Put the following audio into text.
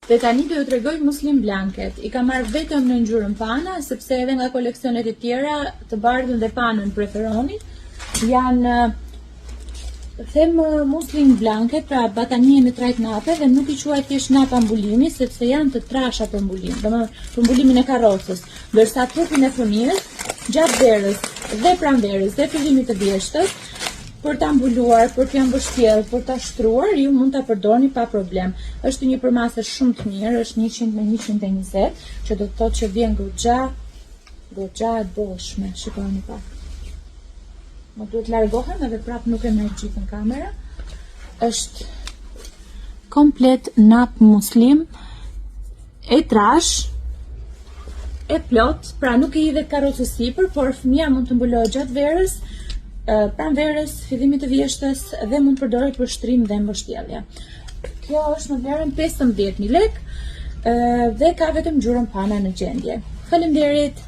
Dhe tani do ju tregoj Muslim Blanket. I kam marrë vetëm në ngjyrën pana, sepse edhe nga koleksionet e tjera të bardhën dhe panën preferoni. Janë them Muslim Blanket, pra batanie me trajt nape, dhe nuk I quaj thjesht napa mbulimi, sepse janë të trasha për mbulim, domethënë për mbulimin e karrocës, ndërsa trupin e fëmijës, gjatë verës dhe pranverës dhe fillimit të vjeshtës, për ta mbuluar, për t'ia mbështjellë, për ta shtruar, ju mund ta përdorni pa problem. Është një përmase shumë të mirë, është 100 me 120, që do të thotë që vjen goxha e boshme. Shikoni pak. Më duhet largohem edhe prap nuk e merr gjithë në kamera. Është komplet nap muslim, e trash, e plot, pra nuk I hidhet karrocës sipër, por fëmia mund të mbulohet gjatë verës, pranverës, fillimit të vjeshtës dhe mund përdoret për shtrim dhe mbështjellje. Kjo është në vlerën 15.000 lekë dhe ka vetëm ngjyrën pana në gjendje. Faleminderit.